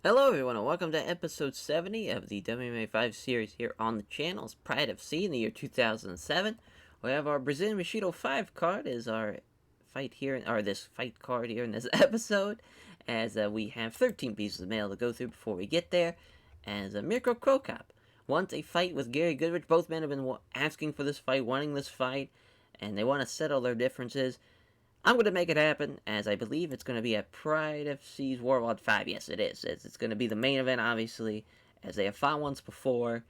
Hello everyone and welcome to episode 70 of the WMMA 5 series here on the channel. It's Pride of C in the year 2007. We have our Brazilian Bushido 5 card as our fight here, or this fight card here in this episode, as we have 13 pieces of mail to go through before we get there. As Mirko Krokop wants a fight with Gary Goodrich. Both men have been asking for this fight, wanting this fight, and they want to settle their differences. I'm going to make it happen, as I believe it's going to be at Pride FC's Warlord 5. Yes, it is. It's going to be the main event, obviously, as they have fought once before.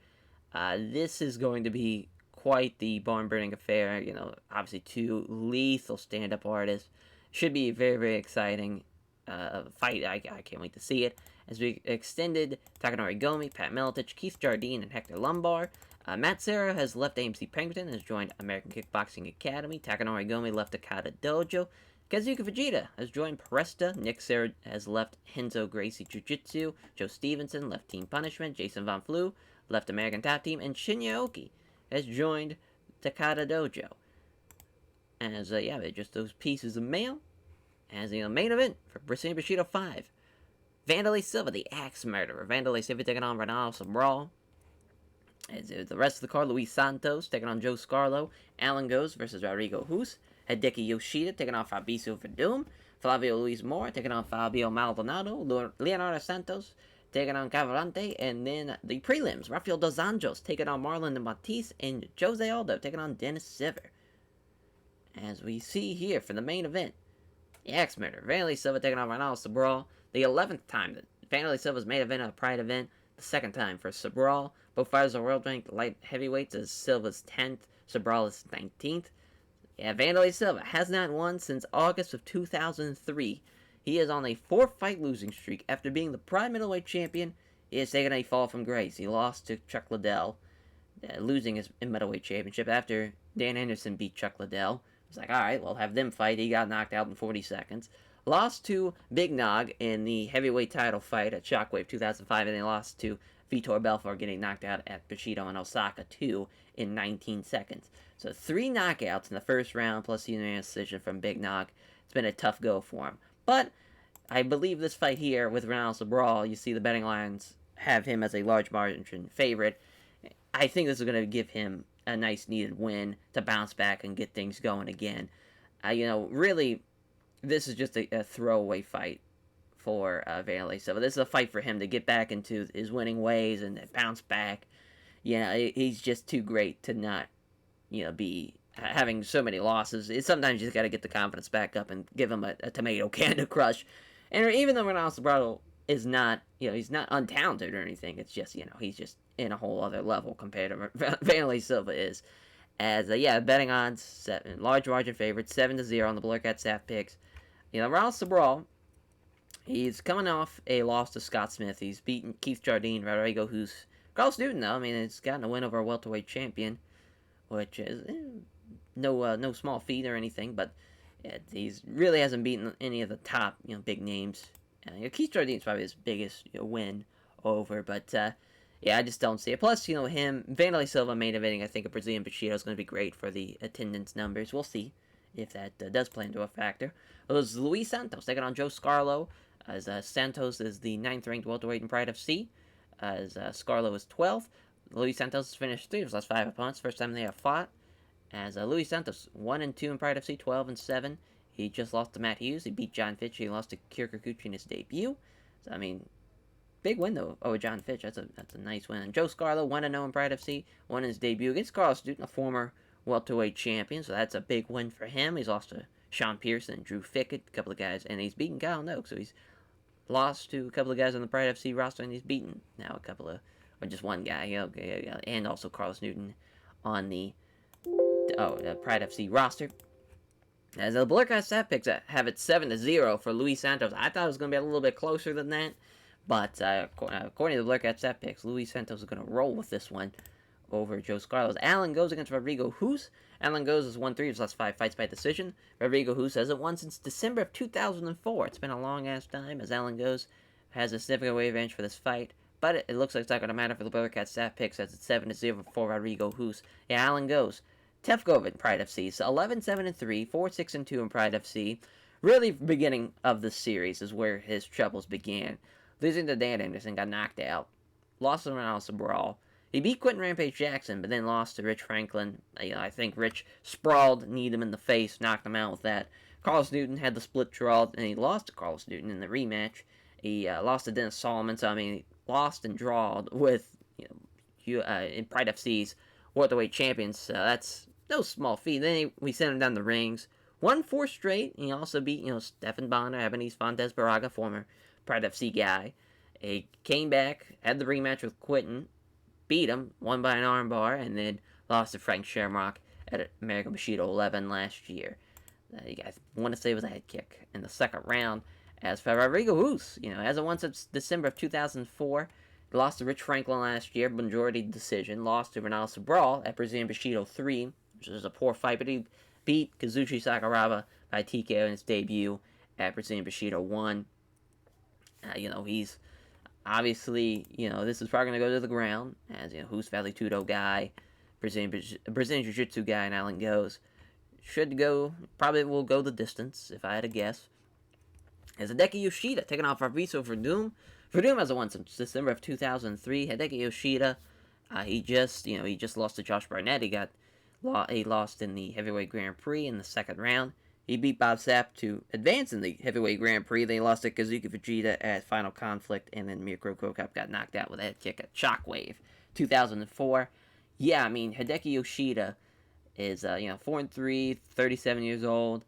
This is going to be quite the barn-burning affair. You know, obviously two lethal stand-up artists. Should be a very, very exciting fight. I can't wait to see it. As we extended Takanori Gomi, Pat Miletich, Keith Jardine, and Hector Lombard. Matt Serra has left AMC Pemberton and has joined American Kickboxing Academy. Takanori Gomi left Takada Dojo. Kazuka Fujita has joined Presta. Nick Serra has left Henzo Gracie Jiu-Jitsu. Joe Stevenson left Team Punishment. Jason Von Flew left American Top Team. And Shinya Oki has joined Takada Dojo. As, they're just those pieces of mail. As the main event for Brazilian Bushido 5. Vanderlei Silva, the Axe Murderer. Vanderlei Silva taking on Ronaldo Sobral. As the rest of the card, Louise Santos taking on Joe Scarlow. Alan Goes versus Rodrigo Hus. Hideki Yoshida taking on Fabio Verdum. Flavio Luis Moore taking on Fabio Maldonado. Leonardo Santos taking on Calvante. And then the prelims, Rafael Dos Anjos taking on Marlon de Matisse. And Jose Aldo taking on Dennis Siver. As we see here for the main event, the Axe Murderer, Vanderlei Silva taking on Ronaldo Sobral. The 11th time that Vanderlei Silva's main event of a Pride event. The second time for Sobral. Both fighters are world-ranked light heavyweights, as Silva's 10th, Sobral is 19th. Yeah, Vanderlei Silva has not won since August of 2003. He is on a 4-fight losing streak. After being the Pride middleweight champion, he has taken a fall from grace. He lost to Chuck Liddell, losing his middleweight championship after Dan Henderson beat Chuck Liddell. It's like, alright, we'll have them fight. He got knocked out in 40 seconds. Lost to Big Nog in the heavyweight title fight at Shockwave 2005, and they lost to Vitor Belfort getting knocked out at Bushido in Osaka 2 in 19 seconds. So 3 knockouts in the first round, plus the unanimous decision from Big Nog. It's been a tough go for him. But I believe this fight here with Ronaldo Sobral, you see the betting lines have him as a large margin favorite. I think this is going to give him a nice needed win to bounce back and get things going again. Really, this is just a throwaway fight for Vanderlei Silva. This is a fight for him to get back into his winning ways and bounce back. He's just too great to not, be having so many losses. Sometimes you just got to get the confidence back up and give him a tomato can to crush. And even though Ronaldo Sobral is not, he's not untalented or anything, it's just, he's just in a whole other level compared to Vanderlei Silva is. As, betting odds, 7, large margin favorite, 7-0 on the Blur Cat staff picks. Ronaldo Sobral, he's coming off a loss to Scott Smith. He's beaten Keith Jardine, Rodrigo Hus. Carlos Newton, though, he's gotten a win over a welterweight champion, which is no small feat or anything, but he's really hasn't beaten any of the top, big names. Keith Jardine's probably his biggest win over, but I just don't see it. Plus, him, Vanderlei Silva main eventing, I think a Brazilian Bushido is going to be great for the attendance numbers. We'll see if that does play into a factor. It was Louise Santos taking on Joe Scarlow, as Santos is the 9th ranked welterweight in Pride FC, as Scarlow is 12th. Louise Santos has finished 3 of his last 5 opponents, first time they have fought, as Louise Santos 1-2 in Pride FC, 12-7. He just lost to Matt Hughes. He beat John Fitch. He lost to Kira Kikuchi in his debut. So, big win, though, over John Fitch. That's a nice win. And Joe Scarlow, 1-0 in Pride FC, won his debut against Carlos Newton, a former welterweight champion, so that's a big win for him. He's lost to Sean Pearson, Drew Fickett, a couple of guys, and he's beaten Kyle Noak, so he's lost to a couple of guys on the Pride FC roster, and he's beaten now a couple of, or just one guy, and also Carlos Newton on the Pride FC roster. As the Blur Cat stat picks have it 7-0 for Luis Santos. I thought it was going to be a little bit closer than that, but according to the Blur Cat stat picks, Luis Santos is going to roll with this one over Joe Scarlow. Alan Goes against Rodrigo Hus. Alan Goes has won 3 of his last 5 fights by decision. Rodrigo Hus hasn't won since December of 2004. It's been a long-ass time, as Alan Goes has a significant weight advantage for this fight. But it looks like it's not going to matter for the Blur Cat staff picks, as it's 7-0 for Rodrigo Hus. Alan Goes. Tefkov in Pride FC. So 11-7-3, 4-6-2 in Pride FC. Really, beginning of the series is where his troubles began. losing to Dan Anderson, got knocked out, lost to Ronaldo Brawl. He beat Quentin Rampage Jackson, but then lost to Rich Franklin. I think Rich sprawled, kneed him in the face, knocked him out with that. Carlos Newton had the split draw, and he lost to Carlos Newton in the rematch. He lost to Dennis Solomon, so he lost and drawed with in Pride FC's welterweight champions. So that's no small feat. Then we sent him down the rings. Won 4 straight. He also beat Stefan Bonner, Ebony Fontes Baraga, former Pride FC guy. He came back, had the rematch with Quentin, beat him, won by an armbar, and then lost to Frank Shamrock at American Bushido 11 last year. I want to say it was a head kick in the second round. As for Rodrigo Hus, hasn't won since December of 2004. He lost to Rich Franklin last year, majority decision. Lost to Ronaldo Brawl at Brazilian Bushido 3, which was a poor fight, but he beat Kazuchi Sakuraba by TKO in his debut at Brazilian Bushido 1. He's obviously, this is probably going to go to the ground, as, Hus Valley Tudo guy, Brazilian Jiu-Jitsu guy, and Allen goes. Probably will go the distance, if I had to guess. As Hideki Yoshida taking on Fabio Verdum. Verdum hasn't won since December of 2003. Hideki Yoshida, he just lost to Josh Barnett. He lost in the Heavyweight Grand Prix in the second round. He beat Bob Sapp to advance in the Heavyweight Grand Prix. Then he lost to Kazuki Fujita at Final Conflict, and then Mirko Krokop got knocked out with a head kick at Shockwave 2004. Yeah, Hideki Yoshida is 4-3, 37 years old.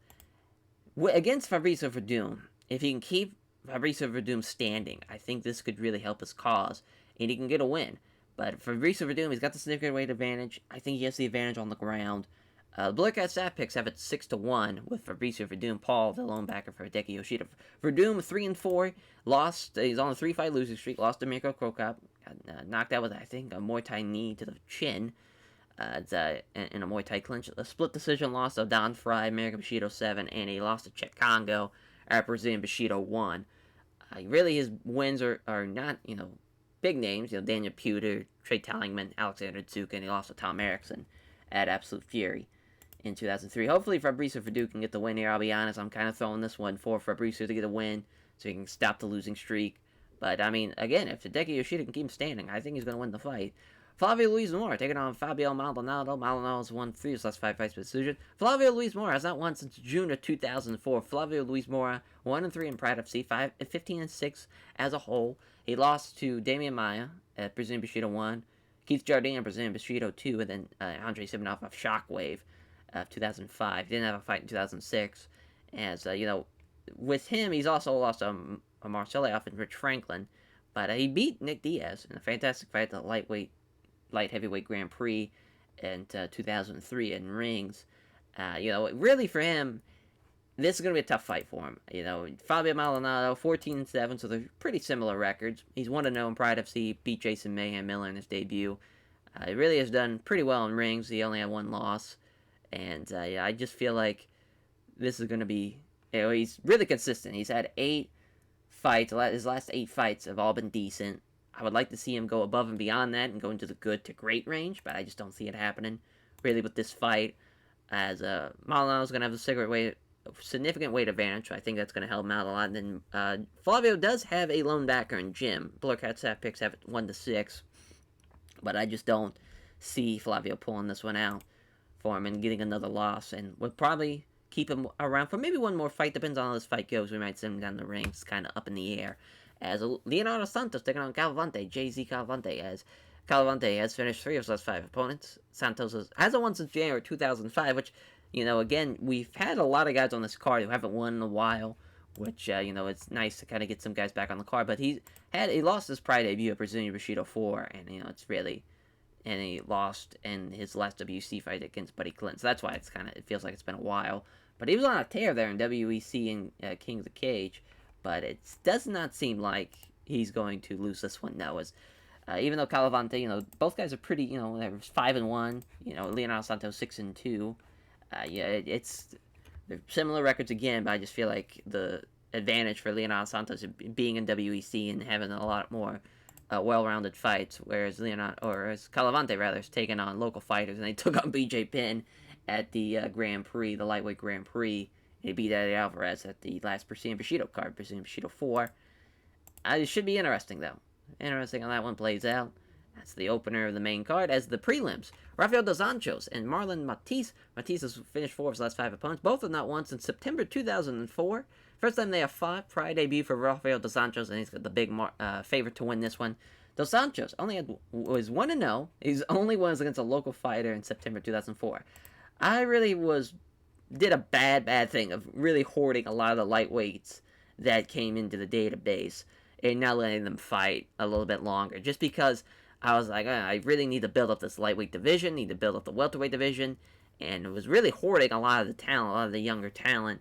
Against Fabrizio Verdum, if he can keep Fabrizio Verdum standing, I think this could really help his cause, and he can get a win. But Fabrizio Verdum, he's got the significant weight advantage. I think he has the advantage on the ground. Blue Cat Stat picks have it 6-1 with Fabrizio Verdum, Paul, the lone backer for Hideki Yoshida. Verdum 3-4, lost. He's on a 3-fight losing streak. Lost to Mirko Krokop, got knocked out with I think a Muay Thai knee to the chin. In a Muay Thai clinch. A split decision loss to Don Fry, American Bushido 7, and he lost to Chet Congo at Brazilian Bushido 1. Really, his wins are not, big names. Daniel Puder, Trey Tallingman, Alexander Tsuka, and he lost to Tom Erickson at Absolute Fury in 2003. Hopefully, Fabrizio Verdum can get the win here. I'll be honest, I'm kind of throwing this one for Fabrizio to get a win so he can stop the losing streak. But, again, if Hideki Yoshida can keep him standing, I think he's going to win the fight. Flavio Luis Mora taking on Fabio Maldonado. Maldonado has won 3 of his last 5 fights by decision. Flavio Luis Mora has not won since June of 2004. Flavio Luis Mora 1-3 in Pride FC, 15-6 as a whole. He lost to Damian Maia at Brazilian Bushido 1, Keith Jardine at Brazilian Bushido 2, and then Andre Simonov of Shockwave of 2005. He didn't have a fight in 2006. As with him, he's also lost a Marcelo and Rich Franklin, but he beat Nick Diaz in a fantastic fight at the light heavyweight Grand Prix in 2003 in rings. Really for him, this is going to be a tough fight for him. Fabio Maldonado, 14-7, so they're pretty similar records. He's 1-0 in Pride FC, beat Jason Mayhem Miller in his debut. He really has done pretty well in rings. He only had 1 loss. And I just feel like this is going to be, he's really consistent. He's had 8 fights. His last 8 fights have all been decent. I would like to see him go above and beyond that and go into the good to great range, but I just don't see it happening, really, with this fight, as Malonano's going to have a significant weight advantage, so I think that's going to help him out a lot. And then Flavio does have a lone backer in Jim. Blurcat Stat picks have it 1-6, but I just don't see Flavio pulling this one out for him and getting another loss, and would probably keep him around for maybe one more fight. Depends on how this fight goes. We might send him down the ring. It's kind of up in the air. As Leonardo Santos taking on Calvante, JZ Calvante, as Calvante has finished 3 of his last 5 opponents. Santos hasn't won since January 2005, which, again, we've had a lot of guys on this card who haven't won in a while, which, it's nice to kind of get some guys back on the card, but he lost his Pride debut at Brazilian Bushido 4, and, and he lost in his last WC fight against Buddy Clinton, so that's why it feels like it's been a while. But he was on a tear there in WEC and King of the Cage. But it does not seem like he's going to lose this one now. As even though Calvante, both guys are pretty, they're 5-1. Leonardo Santos 6-2. They're similar records again, but I just feel like the advantage for Leonardo Santos being in WEC and having a lot more well-rounded fights, whereas Calvante rather is taking on local fighters, and they took on BJ Penn at the Grand Prix, the lightweight Grand Prix. He beat Eddie Alvarez at the last Brazilian Bushido card, Brazilian Bushido 4. It should be interesting, though. Interesting how that one plays out. That's the opener of the main card. As the prelims, Rafael dos Anjos and Marlon Matisse. Matisse has finished 4 of his last 5 opponents. Both have not won since September 2004. First time they have fought. Prior debut for Rafael dos Anjos, and he's got the big favorite to win this one. Dos Anjos was 1-0. He's only won against a local fighter in September 2004. I really did a bad thing of really hoarding a lot of the lightweights that came into the database and not letting them fight a little bit longer. Just because I was like, I really need to build up this lightweight division, need to build up the welterweight division, and it was really hoarding a lot of the talent, a lot of the younger talent,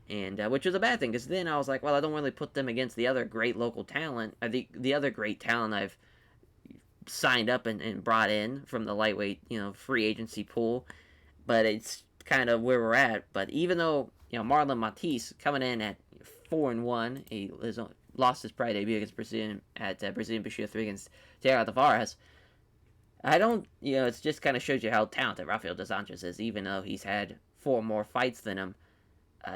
and which was a bad thing, because then I was like, well, I don't really put them against the other great local talent, the other great talent I've signed up and brought in from the lightweight, free agency pool, but it's kind of where we're at. But even though, Marlon Matisse coming in at 4-1, he lost his prior debut against Brazilian Bushido 3 against Thiago Tavares. I don't, it just kind of shows you how talented Rafael dos Anjos is, even though he's had 4 more fights than him.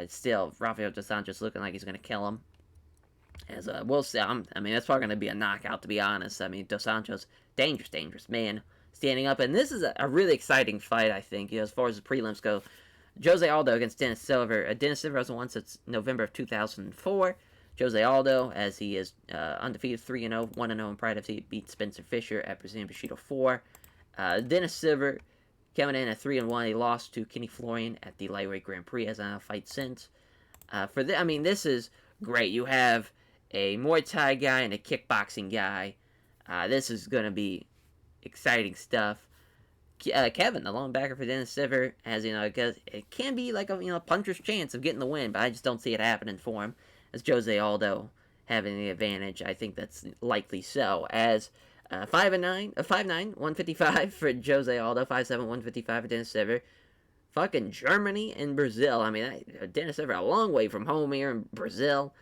Still, Rafael dos Anjos looking like he's going to kill him. As we'll see, that's probably going to be a knockout, to be honest. Dos Anjos, dangerous man, standing up, and this is a really exciting fight, I think, as far as the prelims go. Jose Aldo against Dennis Silver. Dennis Silver hasn't won since November of 2004. Jose Aldo, as he is undefeated 3-0, 1-0 in pride, he beat Spencer Fisher at Brazilian Bushido 4. Dennis Silver coming in at 3-1. He lost to Kenny Florian at the lightweight Grand Prix, has not a fight since. This is great. You have a Muay Thai guy and a kickboxing guy. This is going to be exciting stuff. Kevin, the lone backer for Dennis Silver, has, because it can be like a puncher's chance of getting the win, but I just don't see it happening for him. As Jose Aldo having the advantage, I think that's likely so. As 5'9", 155 for Jose Aldo, 5'7", 155 for Dennis Silver. Fucking Germany and Brazil. Dennis Silver a long way from home here in Brazil.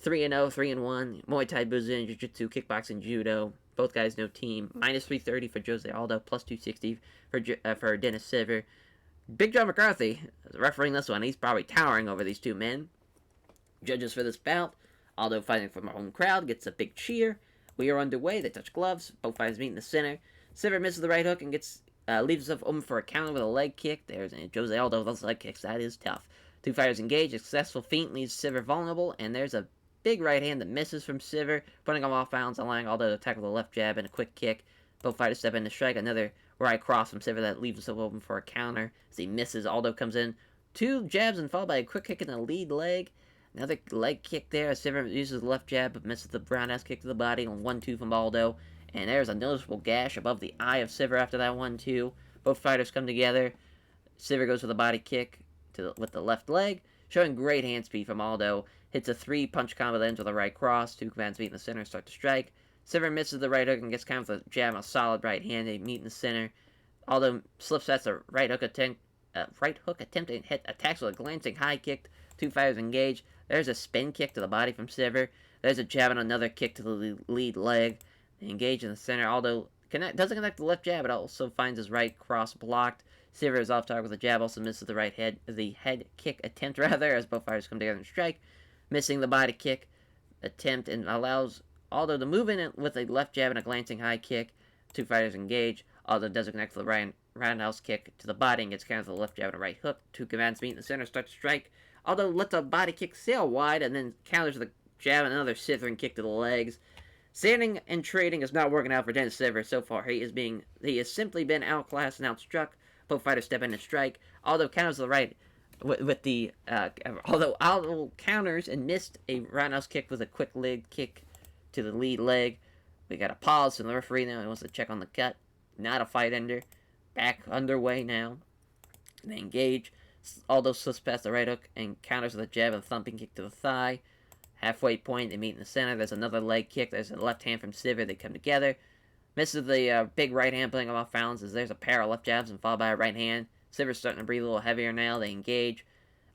3-0, 3-1. Muay Thai, Brazilian Jiu-Jitsu, kickboxing, judo. Both guys no team. Minus 330 for Jose Aldo. Plus 260 for Dennis Silver. Big John McCarthy is refereeing this one. He's probably towering over these two men. Judges for this bout. Aldo fighting from our home crowd. Gets a big cheer. We are underway. They touch gloves. Both fighters meet in the center. Silver misses the right hook and leaves himself open for a counter with a leg kick. There's Jose Aldo with those leg kicks. That is tough. Two fighters engage. A successful feint leaves Silver vulnerable. And there's a big right hand that misses from Silver, putting him off balance, allowing Aldo to tackle the left jab and a quick kick. Both fighters step in to strike. Another right cross from Silver that leaves himself open for a counter. As he misses, Aldo comes in. 2 jabs and followed by a quick kick in the lead leg. Another leg kick there as Silver uses the left jab but misses the roundhouse kick to the body on 1-2 from Aldo. And there's a noticeable gash above the eye of Silver after that 1-2. Both fighters come together. Silver goes for the body kick with the left leg, showing great hand speed from Aldo. Hits a 3-punch combo that ends with a right cross. 2 commands meet in the center and start to strike. Silver misses the right hook and gets kind of a jab, a solid right hand. They meet in the center. Aldo slips that's a right hook attempt and attacks with a glancing high kick. 2 fighters engage. There's a spin kick to the body from Silver. There's a jab and another kick to the lead leg. They engage in the center. Aldo doesn't connect the left jab, but also finds his right cross blocked. Silver is off target with a jab, also misses the head kick attempt as both fighters come together and strike, missing the body kick attempt and allows Aldo to move in with a left jab and a glancing high kick. 2 fighters engage. Aldo doesn't connect the roundhouse kick to the body and gets countered with a left jab and a right hook. 2 commands meet in the center, start to strike. Aldo lets a body kick sail wide and then counters the jab and another slithering kick to the legs. Standing and trading is not working out for Dennis Silver so far. He has simply been outclassed and outstruck. Both fighters step in and strike. Aldo counters the right although Aldo counters and missed a roundhouse kick with a quick leg kick to the lead leg. We got a pause from the referee now. He wants to check on the cut. Not a fight ender. Back underway now. They engage. Aldo slips past the right hook and counters with a jab and a thumping kick to the thigh. Halfway point, they meet in the center. There's another leg kick. There's a left hand from Silver. They come together. Misses the big right hand, putting him off balance as there's a pair of left jabs and followed by a right hand. Silver's starting to breathe a little heavier now. They engage.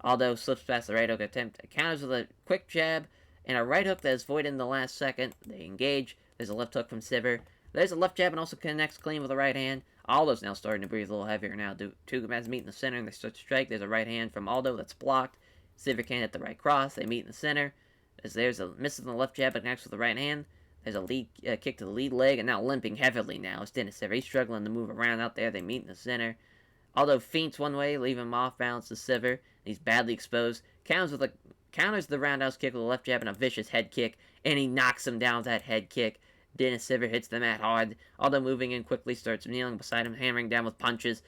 Aldo slips past the right hook attempt. Counters with a quick jab and a right hook that is voided in the last second. They engage. There's a left hook from Silver. There's a left jab and also connects clean with the right hand. Aldo's now starting to breathe a little heavier now. 2 commands meet in the center and they start to strike. There's a right hand from Aldo that's blocked. Silver can't hit the right cross. They meet in the center. As there's a misses on the left jab, but connects with the right hand. There's a lead kick to the lead leg, and now limping heavily now. It's Dennis Siver. He's struggling to move around out there. They meet in the center. Aldo feints one way, leaving him off balance to Siver. He's badly exposed. Counters the roundhouse kick with a left jab and a vicious head kick, and he knocks him down with that head kick. Dennis Siver hits the mat hard. Aldo moving in quickly, starts kneeling beside him, hammering down with punches.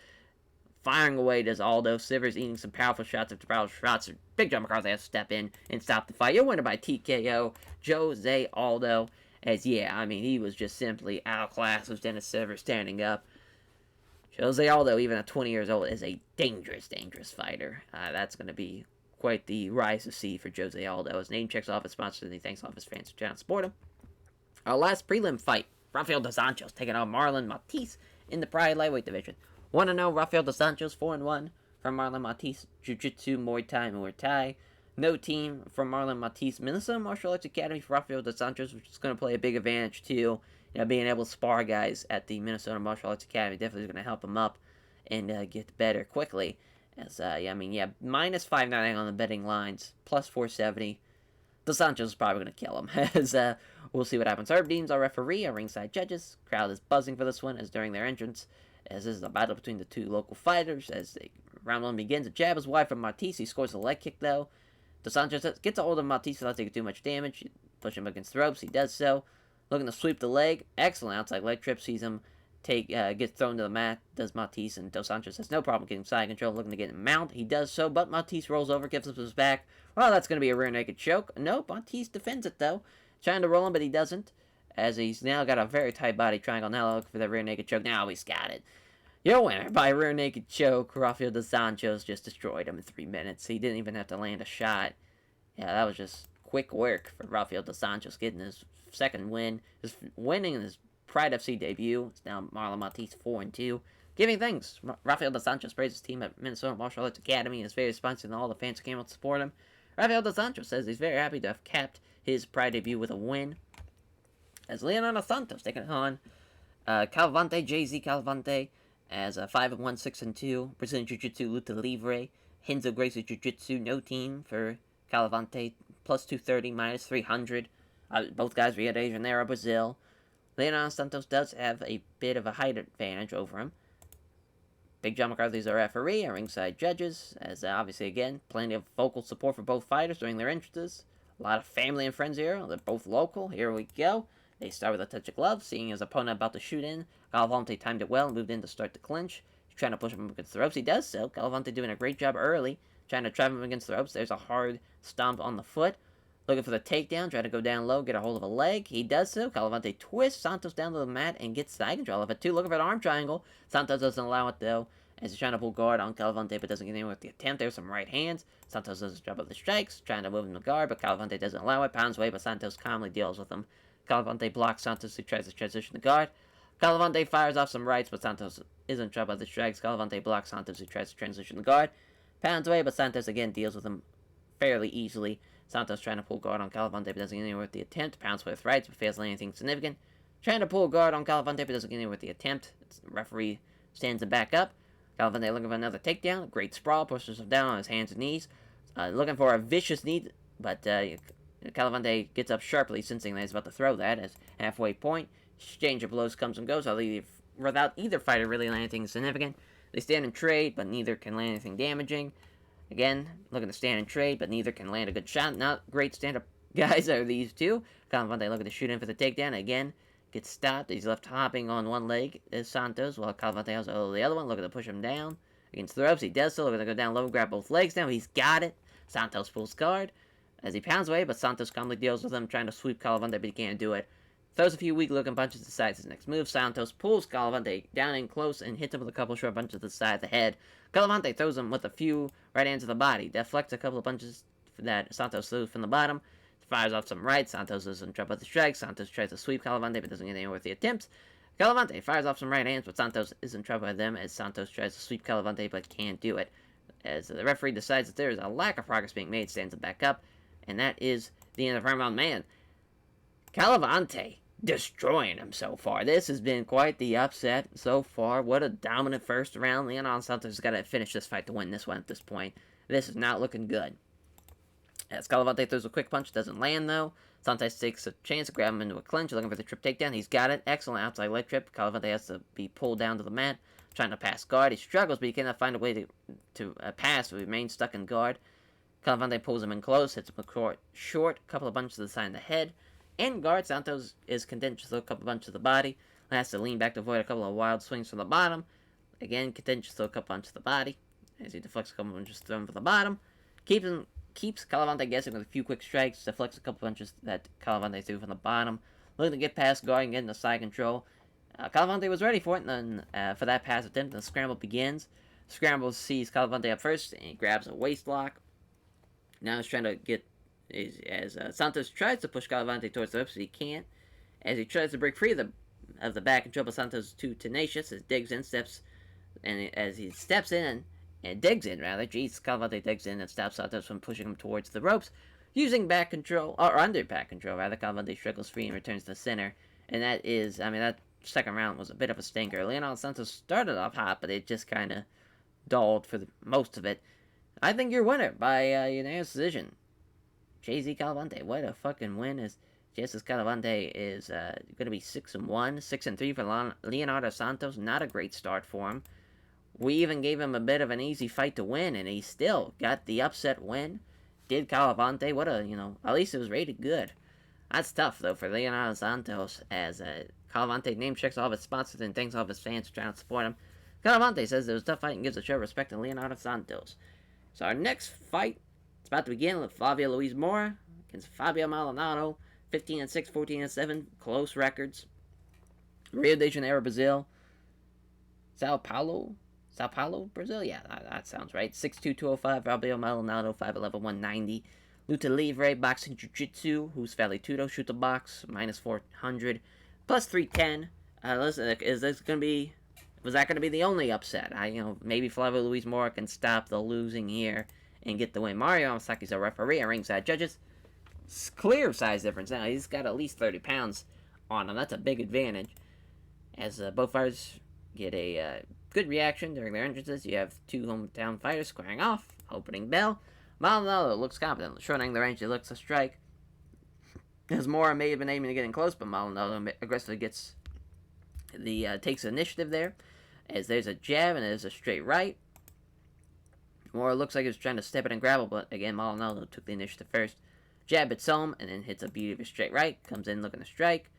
Firing away does Aldo. Siver's eating some powerful shots after powerful shots. Big John McCarthy has to step in and stop the fight. You're winner by TKO, Jose Aldo. As, he was just simply outclassed with Dennis Siver standing up. Jose Aldo, even at 20 years old, is a dangerous, dangerous fighter. That's going to be quite the rise to see for Jose Aldo. His name checks off his sponsors, and he thanks all of his fans for trying to support him. Our last prelim fight, Rafael dos Anjos taking on Marlon Matisse in the Pride Lightweight division. 1-0, Rafael dos Anjos, 4-1 from Marlon Matisse, Jiu-Jitsu, Muay Thai. No team from Marlon Matisse. Minnesota Martial Arts Academy for Rafael dos Anjos, which is going to play a big advantage too. Being able to spar guys at the Minnesota Martial Arts Academy definitely is going to help him up and get better quickly. As minus 590 on the betting lines, plus 470. Dos Anjos is probably going to kill him. As we'll see what happens. Herb Dean's our referee, our ringside judges. Crowd is buzzing for this one as during their entrance. As this is a battle between the two local fighters. As round one begins, a jab is wide from Matisse. He scores a leg kick though. Dos Anjos gets a hold of Matisse without taking too much damage. Push him against the ropes. He does so. Looking to sweep the leg. Excellent outside leg trip. Sees him gets thrown to the mat. Does Matisse, and Dos Anjos has no problem getting side control. Looking to get him mount. He does so, but Matisse rolls over, gives up his back. Well, that's going to be a rear naked choke. Nope, Matisse defends it though. Trying to roll him, but he doesn't. As he's now got a very tight body triangle. Now looking for the rear naked choke. Now he's got it. Your winner by rear naked choke. Rafael dos Anjos just destroyed him in 3 minutes. He didn't even have to land a shot. Yeah, that was just quick work for Rafael dos Anjos getting his second win. His winning in his Pride FC debut. It's now Marlon Matisse 4-2. Giving thanks. Rafael dos Anjos praised his team at Minnesota Martial Arts Academy and is very responsive to all the fans who came out to support him. Rafael dos Anjos says he's very happy to have capped his Pride debut with a win. As Leonardo Santos taking on Calvante, JZ Calvante, as 5-1, 6-2. Brazilian Jiu-Jitsu, Luta Livre. Renzo Gracie Jiu-Jitsu, no team for Calvante, plus 230, minus 300. Both guys Rio de Janeiro, Brazil. Leonardo Santos does have a bit of a height advantage over him. Big John McCarthy's our referee, our ringside judges, as obviously, again, plenty of vocal support for both fighters during their entrances. A lot of family and friends here. They're both local. Here we go. They start with a touch of glove, seeing his opponent about to shoot in. Calvante timed it well and moved in to start the clinch. He's trying to push him against the ropes. He does so. Calvante doing a great job early, trying to trap him against the ropes. There's a hard stomp on the foot. Looking for the takedown, trying to go down low, get a hold of a leg. He does so. Calvante twists Santos down to the mat and gets side control of it too. Looking for an arm triangle. Santos doesn't allow it though, as he's trying to pull guard on Calvante, but doesn't get anywhere with the attempt. There's some right hands. Santos does his job of the strikes, trying to move him to guard, but Calvante doesn't allow it. Pounds away, but Santos calmly deals with him. Calvante blocks Santos, who tries to transition to guard. Calvante fires off some rights, but Santos isn't trouble with the strikes. Calvante blocks Santos, who tries to transition to guard. Pounds away, but Santos again deals with him fairly easily. Santos trying to pull guard on Calvante, but doesn't get anywhere with the attempt. Pounds away with rights, but fails to land anything significant. Trying to pull guard on Calvante, but doesn't get anywhere with the attempt. The referee stands him back up. Calvante looking for another takedown. Great sprawl, pushes him down on his hands and knees. Looking for a vicious knee, but Calvante gets up sharply, sensing that he's about to throw that as halfway point. Exchange of blows comes and goes, without either fighter really landing anything significant. They stand and trade, but neither can land anything damaging. Again, looking to stand and trade, but neither can land a good shot. Not great stand-up guys are these two. Calvante looking to shoot in for the takedown. Again, gets stopped. He's left hopping on one leg as Santos, while Calvante has the other one, looking to push him down against the ropes. He does so, looking to go down low and grab both legs now. He's got it. Santos pulls guard as he pounds away, but Santos calmly deals with him, trying to sweep Calvante, but he can't do it. Throws a few weak-looking punches to the side. His next move, Santos pulls Calvante down in close and hits him with a couple short punches to the side of the head. Calvante throws him with a few right hands to the body, deflects a couple of punches that Santos throws from the bottom, fires off some right. Santos is in trouble with the strikes. Santos tries to sweep Calvante, but doesn't get anywhere with the attempts. Calvante fires off some right hands, but Santos is in trouble with them as Santos tries to sweep Calvante, but can't do it. As the referee decides that there is a lack of progress being made, stands him back up, and that is the end of round one. Man, Calvante destroying him so far. This has been quite the upset so far. What a dominant first round. Leonardo Santos has got to finish this fight to win this one at this point. This is not looking good. As Calvante throws a quick punch, doesn't land though. Santos takes a chance to grab him into a clinch, looking for the trip takedown. He's got it. Excellent outside leg trip. Calvante has to be pulled down to the mat, trying to pass guard. He struggles, but he cannot find a way to pass, so he remains stuck in guard. Calvante pulls him in close, hits him short, couple of punches to the side of the head. In guard, Santos is content to throw a couple of punches to the body. Has to lean back to avoid a couple of wild swings from the bottom. Again, content to throw a couple punches to the body. As he deflects a couple of punches thrown from the bottom. Keeps Calvante guessing with a few quick strikes. Deflects a couple punches that Calvante threw from the bottom. Looking to get past guard and get into side control. Calvante was ready for it, and then for that pass attempt, the scramble begins. Scramble sees Calvante up first, and he grabs a waist lock. Now he's trying to get, as Santos tries to push Calvante towards the ropes, but he can't. As he tries to break free of the back control, but Santos is too tenacious. As digs in, as he steps in and digs in, rather, Calvante digs in and stops Santos from pushing him towards the ropes. Using back control, or under back control, rather, Calvante struggles free and returns to the center. And that second round was a bit of a stinker. Leonardo Santos started off hot, but it just kind of dulled for most of it. I think your winner by unanimous decision, JZ Calvante. What a fucking win! As Jesus Calvante is going to be 6-1, 6-3 for Leonardo Santos. Not a great start for him. We even gave him a bit of an easy fight to win, and he still got the upset win. Did Calvante? What a, at least it was rated good. That's tough, though, for Leonardo Santos, as Calvante name checks all of his sponsors and thanks all of his fans for trying to support him. Calvante says it was a tough fight and gives a show of respect to Leonardo Santos. So our next fight is about to begin with Flavia Louise Mora against Fabio Maldonado. 15-6, 14-7, close records. Rio de Janeiro, Brazil. Sao Paulo, Brazil? Yeah, that sounds right. 6'2", 205, Fabio Maldonado, 5'11", 190. Luta Livre, Boxing Jiu-Jitsu, who's Vale Tudo, Shoot the Box, minus 400, plus 310. Listen, was that going to be the only upset? Maybe Flavio Louise Mora can stop the losing here and get the win. Mario Amasaki's a referee and ringside judges. It's clear size difference now. He's got at least 30 pounds on him. That's a big advantage. As both fighters get a good reaction during their entrances, you have two hometown fighters squaring off. Opening bell. Maldonado looks competent, shortening the range he looks to strike. As Mora may have been aiming to get in close, but Maldonado aggressively takes initiative there. As there's a jab and there's a straight right. Mora looks like he was trying to step it and grapple, but again, Malonano took the initiative first. Jab hits home, and then hits a beauty of a straight right. Comes in looking to strike.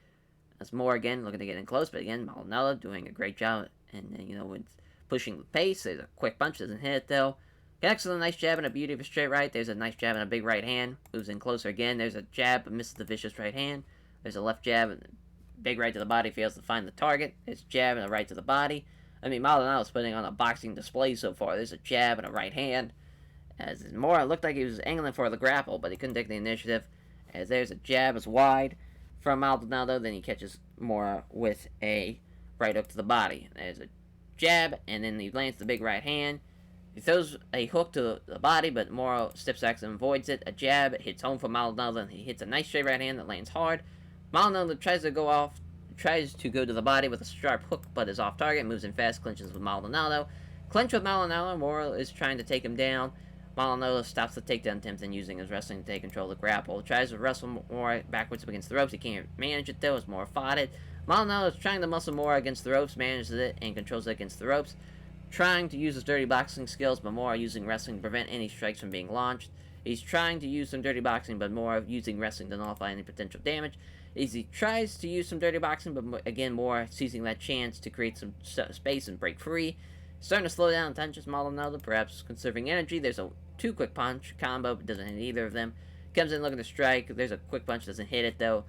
That's Mora again, looking to get in close, but again, Malonano doing a great job. And, with pushing the pace. There's a quick punch, doesn't hit it though. Connects with a nice jab and a beauty of a straight right. There's a nice jab and a big right hand. Moves in closer again. There's a jab, but misses the vicious right hand. There's a left jab and a big right to the body. Fails to find the target. There's a jab and a right to the body. Maldonado's putting on a boxing display so far. There's a jab and a right hand. As Mora looked like he was angling for the grapple, but he couldn't take the initiative. As there's a jab as wide from Maldonado. Then he catches Mora with a right hook to the body. There's a jab, and then he lands the big right hand. He throws a hook to the body, but Mora steps back and avoids it. A jab hits home for Maldonado, and he hits a nice straight right hand that lands hard. Maldonado tries to go to the body with a sharp hook, but is off target. Moves in fast, clinches with Maldonado. Clinch with Maldonado. Mora is trying to take him down. Maldonado stops the takedown attempt and using his wrestling to take control of the grapple. Tries to wrestle Mora backwards against the ropes. He can't manage it though, as Mora fought it. Maldonado is trying to muscle Mora against the ropes, manages it, and controls it against the ropes. Trying to use his dirty boxing skills, but Mora using wrestling to prevent any strikes from being launched. He's trying to use some dirty boxing, but Mora using wrestling to nullify any potential damage. He tries to use some dirty boxing, but again, Mora seizing that chance to create some space and break free. Starting to slow down tensions, Maldonado, perhaps conserving energy. There's a two quick punch combo, but doesn't hit either of them. Comes in looking to strike. There's a quick punch, doesn't hit it though.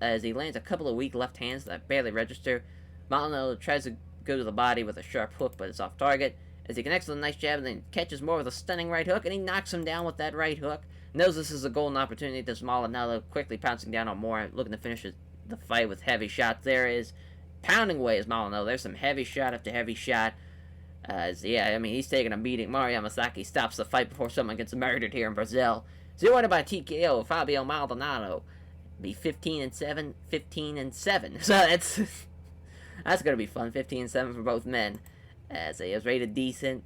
As he lands a couple of weak left hands that barely register. Maldonado tries to go to the body with a sharp hook, but it's off target. As he connects with a nice jab and then catches Mora with a stunning right hook, and he knocks him down with that right hook. Knows this is a golden opportunity. Does Maldonado quickly pouncing down on Mora, looking to finish the fight with heavy shots. There is pounding away as Maldonado. There's some heavy shot after heavy shot. He's taking a beating. Mario Yamasaki stops the fight before someone gets murdered here in Brazil. Zero by TKO, Fabio Maldonado. Be 15-7, 15-7. So that's gonna be fun. 15-7 for both men. As he was rated decent.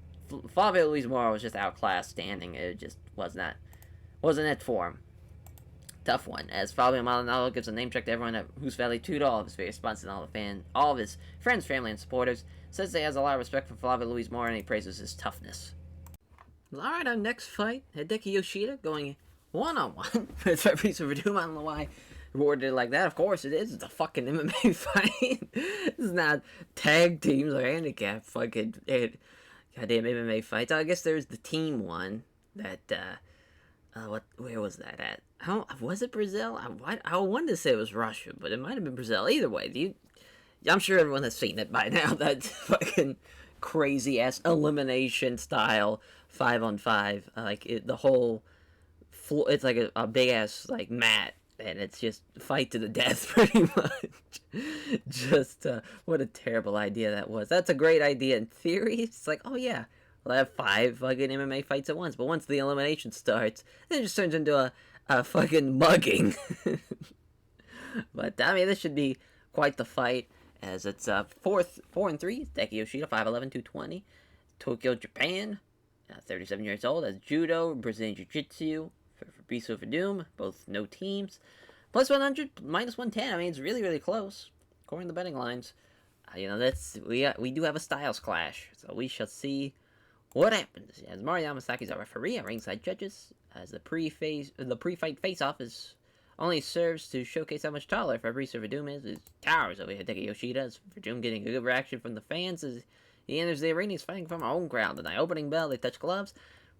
Flavio Luis Mora was just outclassed standing. It just was not wasn't it for him. Tough one, as Fabio Maldonado gives a name check to everyone who's valued to all of his various sponsors and all of his friends, family, and supporters. Says he has a lot of respect for Flavia, Louise more, and he praises his toughness. Alright, our next fight, Hideki Yoshida going one-on-one with Fabio Verdum. I don't know why worded it like that. Of course it is. It's a fucking MMA fight. It's not tag teams or handicap fucking goddamn MMA fights. I guess there's the team one that, where was that at? Was it Brazil? I wanted to say it was Russia, but it might have been Brazil. Either way, I'm sure everyone has seen it by now. That fucking crazy ass elimination style 5-on-5. The whole floor. It's like a big ass like mat, and it's just fight to the death, pretty much. Just what a terrible idea that was. That's a great idea in theory. It's like, oh yeah, we'll have 5 fucking MMA fights at once. But once the elimination starts, then it just turns into a fucking mugging. But I mean, this should be quite the fight, as it's 4-3. Hideki Yoshida, 5'11", 220. Tokyo, Japan, 37 years old. As judo, Brazilian jiu-jitsu. Fabio Verdum, both no teams. Plus 100, minus 110. I mean, it's really, really close, according to the betting lines. We do have a styles clash, so we shall see what happens. As Mario Yamasaki's our referee, our ringside judges, as the pre-fight face-off is only serves to showcase how much taller Fabio Verdum is. His towers over Hideki Yoshida. As Verdum getting a good reaction from the fans as he enters the arena. He's fighting from our own crowd. The opening bell, they touch gloves.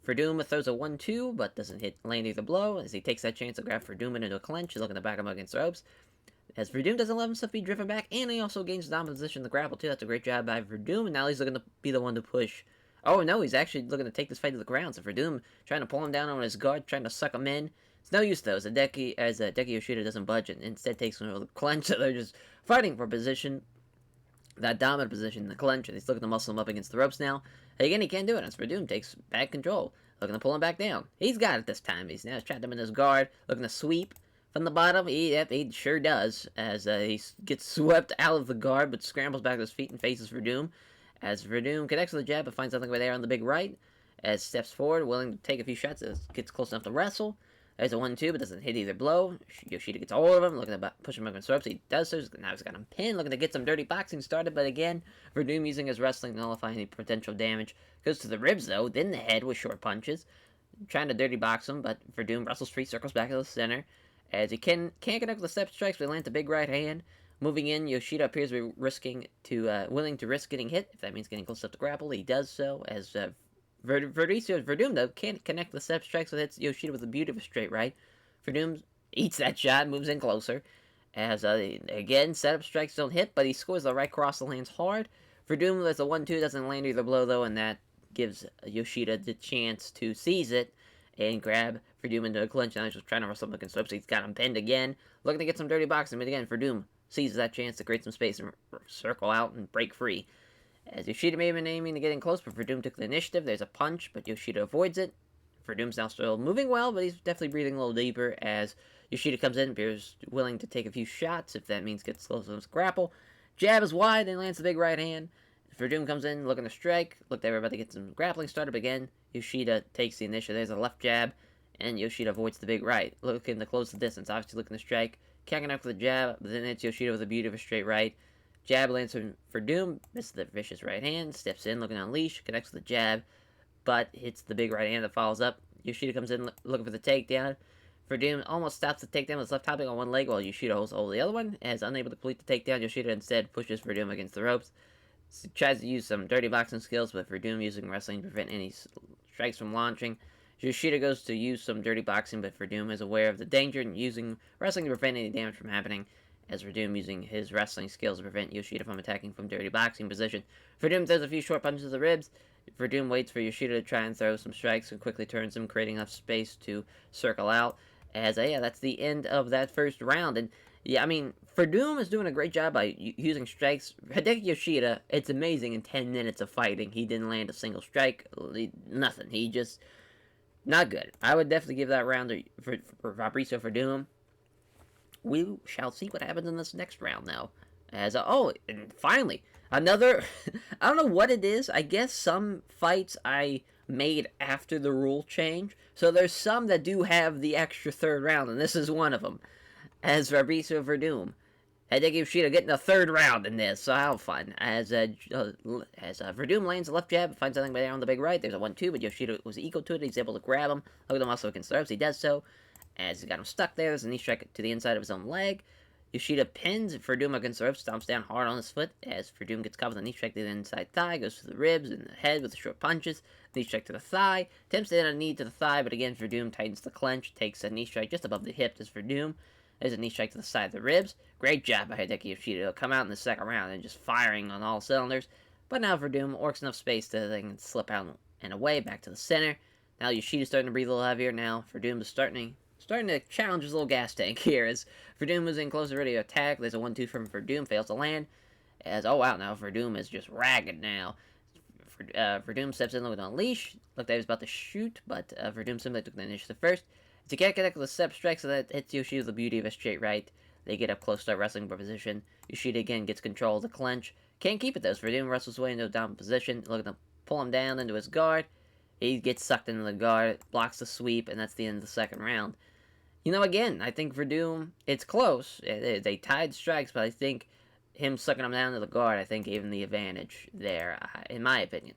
Verdum throws a 1-2, but doesn't land either blow, as he takes that chance to grab Verdum into a clinch. He's looking to back him against the ropes, as Verdum doesn't let himself be driven back, and he also gains dominant position in the grapple, too. That's a great job by Verdum, and now he's looking to be the one to push. Oh, no, he's actually looking to take this fight to the ground, so Verdum trying to pull him down on his guard, trying to suck him in. It's no use, though, as Hideki Yoshida doesn't budge, and instead takes him to the clinch, so they're just fighting for position. That dominant position in the clinch, and he's looking to muscle him up against the ropes now. Again, he can't do it, as Verdum takes back control, looking to pull him back down. He's got it this time. He's now trapped him in his guard, looking to sweep from the bottom. He sure does, as he gets swept out of the guard, but scrambles back to his feet and faces Verdum. As Verdum connects with the jab, but finds something over there on the big right, as steps forward, willing to take a few shots, as gets close enough to wrestle. There's a 1-2, but doesn't hit either blow. Yoshida gets all of him, looking to push him up against the ropes. He does so. Now he's got him pinned, looking to get some dirty boxing started. But again, Verdum using his wrestling to nullify any potential damage. Goes to the ribs, though, then the head with short punches. Trying to dirty box him, but Verdum wrestles free, circles back to the center. As he can't connect with the step strikes, but he lands a big right hand. Moving in, Yoshida appears to be willing to risk getting hit. If that means getting close up to grapple, he does so. As Verdum, though, can't connect the step strikes, so hits Yoshida with the beauty of a straight right. Verdum eats that shot, moves in closer. As, again, setup strikes don't hit, but he scores the right cross, the lands hard. Verdum, there's a 1-2, doesn't land either blow, though, and that gives Yoshida the chance to seize it and grab Verdum into a clinch. Now he's just trying to wrestle him against the ropes. He's got him pinned again, looking to get some dirty boxing, but again, Verdum seizes that chance to create some space and circle out and break free. As Yoshida may have been aiming to get in close, but Verdum took the initiative. There's a punch, but Yoshida avoids it. Verdum's now still moving well, but he's definitely breathing a little deeper as Yoshida comes in, appears willing to take a few shots, if that means gets close to his grapple. Jab is wide, then lands the big right hand. Verdum comes in, looking to strike. Look, they were about to get some grappling started, but again, Yoshida takes the initiative. There's a left jab, and Yoshida avoids the big right, looking to close the distance. Obviously looking to strike. Can't connect with the jab, but then it's Yoshida with the beauty of a straight right. Jab lands for Verdum, misses the vicious right hand, steps in, looking to unleash, connects with the jab, but hits the big right hand that follows up. Yoshida comes in looking for the takedown. Verdum almost stops the takedown with his left hopping on one leg while Yoshida holds the other one. As unable to complete the takedown, Yoshida instead pushes Verdum against the ropes. Tries to use some dirty boxing skills, but Verdum using wrestling to prevent any strikes from launching. Yoshida goes to use some dirty boxing, but Verdum is aware of the danger and using wrestling to prevent any damage from happening. As Verdum using his wrestling skills to prevent Yoshida from attacking from dirty boxing position. Verdum throws a few short punches to the ribs. Verdum waits for Yoshida to try and throw some strikes and quickly turns him, creating enough space to circle out. As, that's the end of that first round. And, yeah, I mean, Verdum is doing a great job by using strikes. Hideki Yoshida, it's amazing, in 10 minutes of fighting, he didn't land a single strike. Nothing. He just, not good. I would definitely give that round for Fabio Verdum. We shall see what happens in this next round now. As, and finally, another, I don't know what it is. I guess some fights I made after the rule change. So there's some that do have the extra third round, and this is one of them. As Fabrizio Verdum, Hideki Yoshida getting the third round in this, so how fun. As Verdum lands a left jab, finds something there on the big right. There's a 1-2, but Yoshida was equal to it. He's able to grab him, look at him also against the ropes. He does so. As he got him stuck there, there's a knee strike to the inside of his own leg. Yoshida pins Verdum against the ropes, stomps down hard on his foot. As Verdum gets caught with a knee strike to the inside thigh, goes to the ribs and the head with the short punches. Knee strike to the thigh, attempts to hit a knee to the thigh, but again Verdum tightens the clench, takes a knee strike just above the hip as Verdum. There's a knee strike to the side of the ribs. Great job by Hideki Yoshida. He'll come out in the second round and just firing on all cylinders. But now Verdum works enough space to slip out and away back to the center. Now Yoshida's starting to breathe a little heavier now. Verdum is starting to challenge his little gas tank here as Verdum is in closer, ready to attack. There's a 1-2 from Verdum, fails to land. Oh wow, now Verdum is just ragged now. Verdum steps in with an unleash. Looked like he was about to shoot, but Verdum simply took the initiative first. As he can't connect with a step strike, so that hits Yoshida with the beauty of a straight right. They get up close, start wrestling position. Yoshida again gets control of the clench. Can't keep it though. Verdum wrestles his way into a down position. Look at him pull him down into his guard. He gets sucked into the guard, blocks the sweep, and that's the end of the second round. Again, I think Verdum, it's close. They tied strikes, but I think him sucking him down to the guard, I think, gave him the advantage there, in my opinion.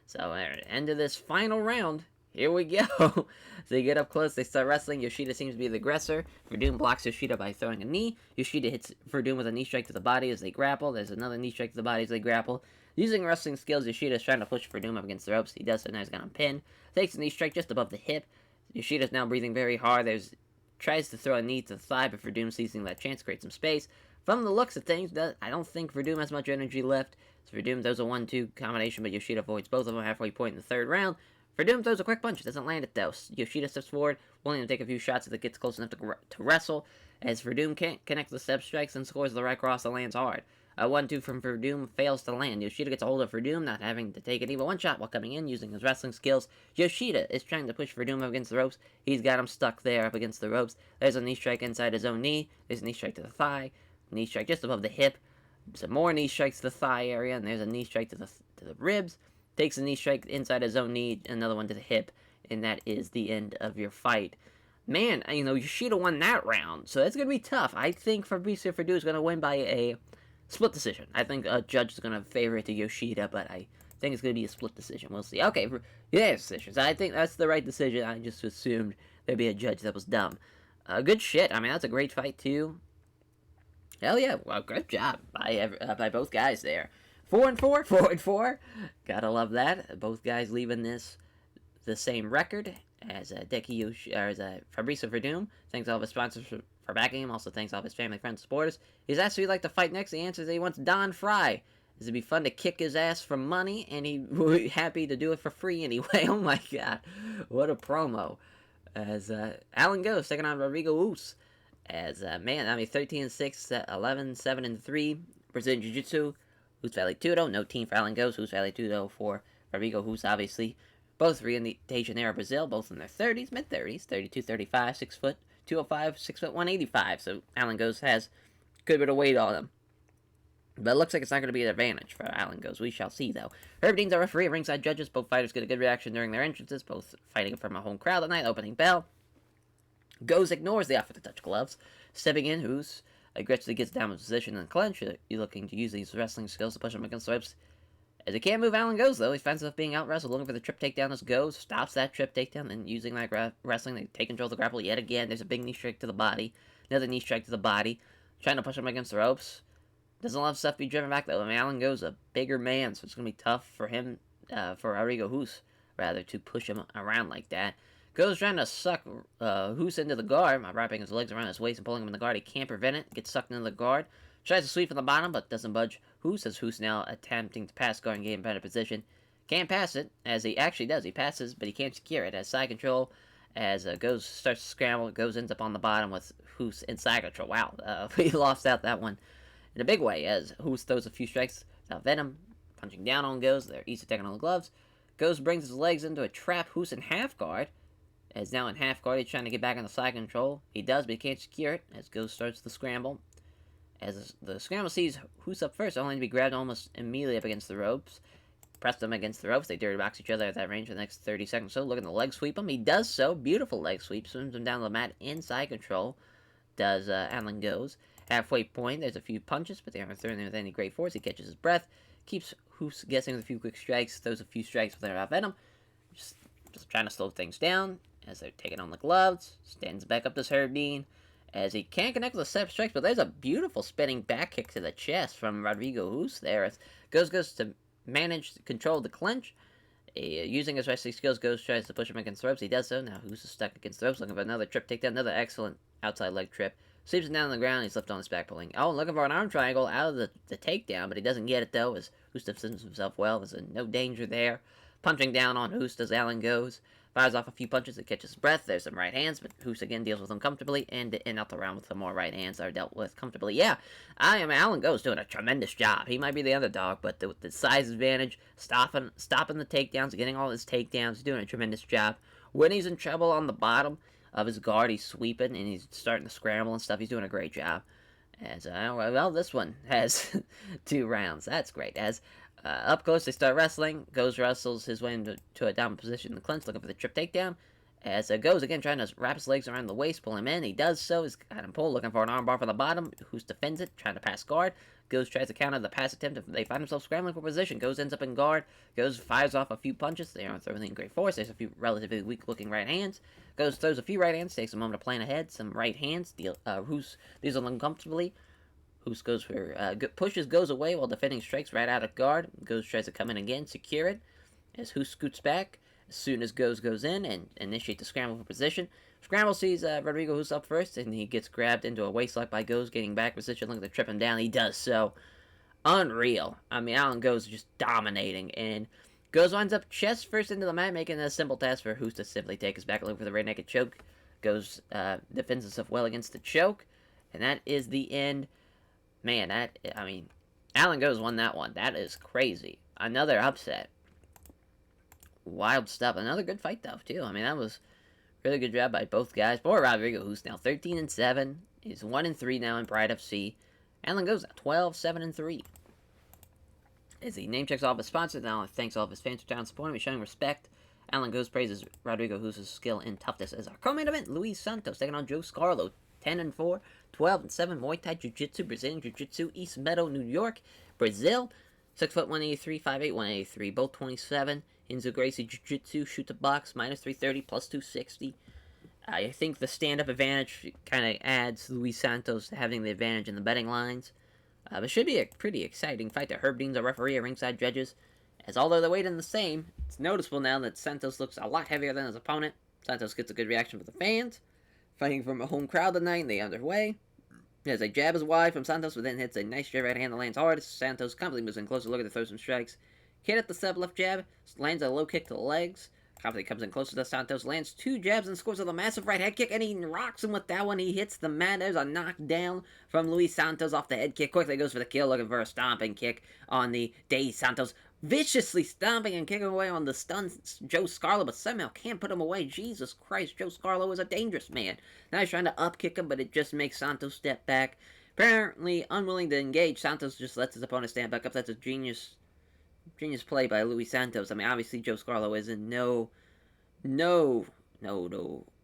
So, end of this final round, here we go. So they get up close, they start wrestling. Yoshida seems to be the aggressor. Verdum blocks Yoshida by throwing a knee. Yoshida hits Verdum with a knee strike to the body as they grapple. There's another knee strike to the body as they grapple. Using wrestling skills, Yoshida is trying to push Verdum up against the ropes. He does so, now he's got him pinned. Takes a knee strike just above the hip. Yoshida's now breathing very hard. Tries to throw a knee to the thigh, but Verdum seizing that chance, creates some space. From the looks of things, I don't think Verdum has much energy left. So Verdum does a 1-2 combination, but Yoshida avoids both of them halfway point in the third round. Verdum throws a quick punch, doesn't land it though. Yoshida steps forward, willing to take a few shots if it gets close enough to wrestle. As Verdum can't connect the step strikes and scores the right cross that lands hard. A 1-2 from Verdum fails to land. Yoshida gets a hold of Verdum, not having to take it even one shot while coming in, using his wrestling skills. Yoshida is trying to push Verdum up against the ropes. He's got him stuck there up against the ropes. There's a knee strike inside his own knee. There's a knee strike to the thigh. Knee strike just above the hip. Some more knee strikes to the thigh area, and there's a knee strike to the ribs. Takes a knee strike inside his own knee, another one to the hip, and that is the end of your fight. Man, Yoshida won that round, so that's going to be tough. I think Fabrizio Verdum is going to win by a split decision. I think a judge is going to favor it to Yoshida, but I think it's going to be a split decision. We'll see. Okay, decisions. I think that's the right decision. I just assumed there'd be a judge that was dumb. Good shit. That's a great fight, too. Hell yeah. Well, great job by both guys there. 4-4, 4-4. Gotta love that. Both guys leaving this the same record as Fabrizio Verdum. Thanks all of his sponsors for backing him. Also thanks all of his family, friends, supporters. He's asked who he'd like to fight next. The answer is that he wants Don Fry. It'd be fun to kick his ass for money, and he would be happy to do it for free anyway. Oh my god. What a promo. As Alan goes, taking on Rodrigo Uce. As 13-6, 11-7-3. Brazilian Jiu-Jitsu. Who's Valley Tudo? No team for Alan Goes. Who's Valley Tudo for Rodrigo Who's obviously. Both Rio de Janeiro, Brazil. Both in their 30s, mid-30s. 32, 35, 6 foot, 205, 6 foot, 185. So Alan Goes has a good bit of weight on him. But it looks like it's not going to be an advantage for Alan Goes. We shall see, though. Herb Dean's our referee. Ringside judges. Both fighters get a good reaction during their entrances. Both fighting from a home crowd tonight. Opening bell. Goes ignores the offer to touch gloves. Stepping in, Who's aggressively gets down in position and clench. You're looking to use these wrestling skills to push him against the ropes. As he can't move, Alan Goes, though. He finds himself being out-wrestled, looking for the trip takedown as Goes. Stops that trip takedown, and using that wrestling, they take control of the grapple yet again. There's a big knee strike to the body. Another knee strike to the body. Trying to push him against the ropes. Doesn't love stuff to be driven back, though. Alan Goes a bigger man, so it's going to be tough for him, for Rodrigo Hus, rather, to push him around like that. Goes trying to suck Hus into the guard, wrapping his legs around his waist and pulling him in the guard. He can't prevent it. Gets sucked into the guard. Tries to sweep from the bottom, but doesn't budge. Hus, as Hus now attempting to pass guard and get in better position. Can't pass it, as he actually does. He passes, but he can't secure it. As side control, as Goes starts to scramble, Goes ends up on the bottom with Hus in side control. Wow, he lost out that one in a big way, as Hus throws a few strikes without venom, punching down on Goes. They're easy taking on the gloves. Goes brings his legs into a trap. Hus in half guard. As now in half guard, he's trying to get back on the side control. He does, but he can't secure it, as Goes starts the scramble. As the scramble sees Hus up first, only to be grabbed almost immediately up against the ropes. press them against the ropes. They dirty box each other at that range for the next 30 seconds. So looking to leg sweep him. He does so. Beautiful leg sweep. Swims him down the mat inside control. Does Allen goes. Halfway point, there's a few punches, but they aren't throwing with any great force. He catches his breath. Keeps Hoos guessing with a few quick strikes. Throws a few strikes without venom. Just trying to slow things down as they're taking on the gloves. Stands back up this Herb Dean as he can't connect with the set strikes, but there's a beautiful spinning back kick to the chest from Rodrigo Hoos there. As goes to manage to control the clinch. Using his wrestling skills, Goes tries to push him against the ropes. He does so. Now Hoos is stuck against the ropes, looking for another trip takedown. Another excellent outside leg trip. Sweeps him down on the ground. He's left on his back pulling. Oh, looking for an arm triangle out of the takedown, but he doesn't get it though, as Hoos defends himself well. There's no danger there. Punching down on Hoos as Allen goes. Fires off a few punches that catches his breath. There's some right hands, but Hoos again deals with them comfortably, and out the round with some more right hands that are dealt with comfortably. Yeah, Allen goes doing a tremendous job. He might be the underdog, but with the size advantage, stopping the takedowns, getting all his takedowns, he's doing a tremendous job. When he's in trouble on the bottom of his guard, he's sweeping, and he's starting to scramble and stuff. He's doing a great job. As well, this one has 2 rounds. That's great. As up close, they start wrestling. Goes wrestles his way into a down position in the clinch, looking for the trip takedown. As Goes again trying to wrap his legs around the waist, pull him in. He does so. He's got him pulled, looking for an armbar from the bottom. Hoos defends it, trying to pass guard. Goes tries to counter the pass attempt. They find themselves scrambling for position. Goes ends up in guard. Goes fires off a few punches. They aren't throwing in great force. There's a few relatively weak-looking right hands. Goes throws a few right hands. Takes a moment to plan ahead. Some right hands. Hoos deals with them comfortably. Hoos goes for pushes Goes away while defending strikes right out of guard. Goes tries to come in again, secure it. As Hoos scoots back, as soon as goes in and initiate the scramble for position. Scramble sees Rodrigo Hoos up first, and he gets grabbed into a waistlock by Goes, getting back position, looking to trip him down. He does so. Unreal. I mean, Allen Goes just dominating, and Goes winds up chest first into the mat, making it a simple task for Hoos to simply take his back, looking for the rear naked choke. Goes defends himself well against the choke, and that is the end. Man, Allen Goes won that one. That is crazy. Another upset. Wild stuff. Another good fight, though, too. I mean, that was really good job by both guys. Poor Rodrigo, who's now 13-7. He's 1-3 now in Pride FC. Allen Goes at 12-7-3. As he name checks all of his sponsors, now thanks all of his fans for town supporting me, showing respect. Allen Goes praises Rodrigo Hoos' skill and toughness. As our co-main event, Louise Santos taking on Joe Scarlow. 10-4, 12-7, Muay Thai Jiu-Jitsu, Brazilian Jiu-Jitsu, East Meadow, New York, Brazil. 6 foot 183, 5'8", 183, both 27. Inzu Gracie Jiu-Jitsu, shoot to box, minus 330, plus 260. I think the stand-up advantage kind of adds Luis Santos having the advantage in the betting lines. But it should be a pretty exciting fight. Herb Dean's a referee, a ringside judges. As although they're weighting the same, it's noticeable now that Santos looks a lot heavier than his opponent. Santos gets a good reaction from the fans. Fighting from a home crowd tonight, and they underway. There's a jab is wide from Santos, but then hits a nice straight right hand that lands hard. Santos completely moves in closer, looking to throw some strikes. Hit at the sub left jab, lands a low kick to the legs. Completely comes in closer to Santos, lands 2 jabs and scores with a massive right head kick, and he rocks him with that one. He hits the mat. There's a knockdown from Luis Santos off the head kick. Quickly goes for the kill, looking for a stomping kick on the day. Santos viciously stomping and kicking away on the stunned Joe Scarlow, but somehow can't put him away. Jesus Christ, Joe Scarlow is a dangerous man. Now he's trying to up-kick him, but it just makes Santos step back. Apparently unwilling to engage, Santos just lets his opponent stand back up. That's a genius play by Luis Santos. I mean, obviously Joe Scarlow is in no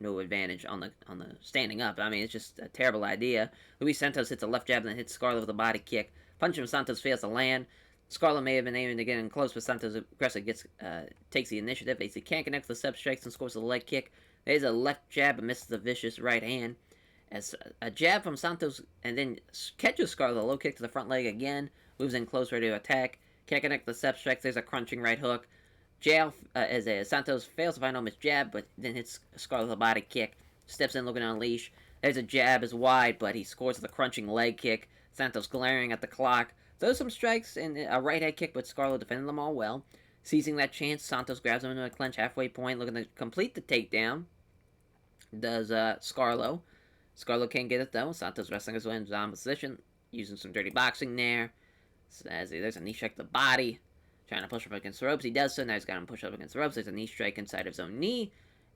advantage on the standing up. I mean, it's just a terrible idea. Luis Santos hits a left jab and then hits Scarlow with a body kick. Punch from Santos fails to land. Scarlow may have been aiming to get in close, but Santos aggressively takes the initiative. He can't connect the sub strikes and scores a leg kick. There's a left jab and misses a vicious right hand. As a jab from Santos, and then catches Scarlow, low kick to the front leg again. Moves in close, ready to attack. Can't connect the sub strikes. There's a crunching right hook. Santos fails to find home his jab, but then hits Scarlow with a body kick. Steps in looking to unleash. There's a jab is wide, but he scores with a crunching leg kick. Santos glaring at the clock. Throws some strikes and a right head kick, but Scarlow defended them all well. Seizing that chance, Santos grabs him into a clinch halfway point, looking to complete the takedown. Does Scarlow. Scarlow can't get it though. Santos wrestling his way into down position, using some dirty boxing there. As there's a knee strike to the body. Trying to push up against the ropes. He does so. Now he's got him push up against the ropes. There's a knee strike inside of his own knee.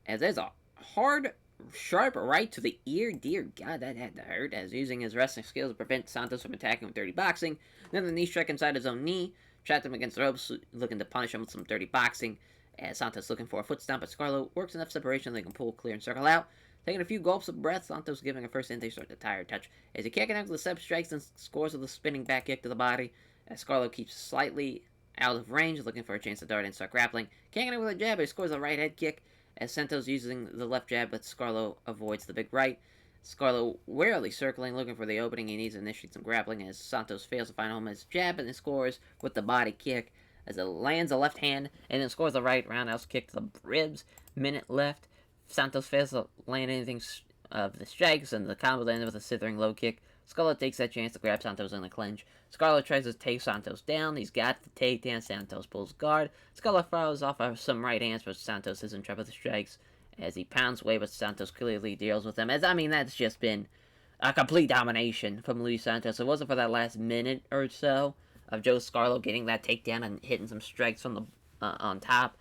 As there's a hard, sharp right to the ear. Dear God, that had to hurt. As using his wrestling skills to prevent Santos from attacking with dirty boxing. Then the knee strike inside his own knee. trapped him against the ropes, looking to punish him with some dirty boxing. As Santos looking for a foot stomp, but Scarlow works enough separation they can pull clear and circle out. Taking a few gulps of breath, Santos giving a first in, they start the tire touch. As he can't connect with the step strikes and scores with a spinning back kick to the body. As Scarlow keeps slightly out of range, looking for a chance to dart and start grappling. Can't connect with a jab, but he scores a right head kick. As Santos using the left jab, but Scarlow avoids the big right. Scarlow warily circling, looking for the opening. He needs to initiate some grappling as Santos fails to find home his jab and then scores with the body kick as it lands a left hand and then scores the right roundhouse kick to the ribs. Minute left. Santos fails to land anything of the strikes and the combo landed with a slithering low kick. Scarlow takes that chance to grab Santos in the clinch. Scarlow tries to take Santos down. He's got the takedown. Santos pulls guard. Scarlow fires off of some right hands, but Santos isn't trapped with the strikes as he pounds away, but Santos clearly deals with him. That's just been a complete domination from Luis Santos. If it wasn't for that last minute or so of Joe Scarlow getting that takedown and hitting some strikes from the on top,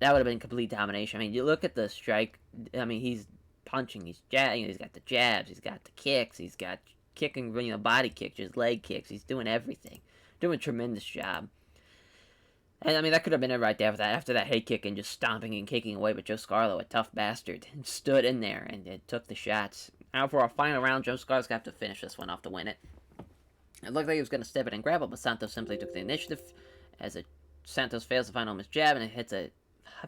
that would have been complete domination. You look at the strike. He's punching, he's jabbing, he's got the jabs, he's got the kicks, he's got kicking, body kicks, just leg kicks. He's doing everything. Doing a tremendous job. And, that could have been it right there after that head kick and just stomping and kicking away. But Joe Scarlow, a tough bastard, stood in there and took the shots. Now for our final round, Joe Scarlow's going to have to finish this one off to win it. It looked like he was going to step it and grapple, but Santos simply took the initiative as Santos fails to find home his jab and it hits a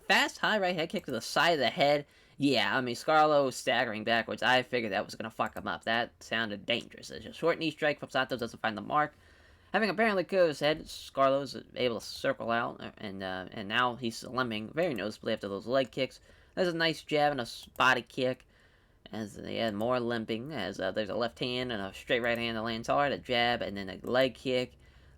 fast, high right head kick to the side of the head. Yeah, Scarlow was staggering backwards. I figured that was going to fuck him up. That sounded dangerous. As a short knee strike from Santos doesn't find the mark. Having apparently cleared his head, Scarlow is able to circle out, and now he's limping very noticeably after those leg kicks. There's a nice jab and a body kick, as they had more limping, as there's a left hand and a straight right hand that lands hard, a jab, and then a leg kick.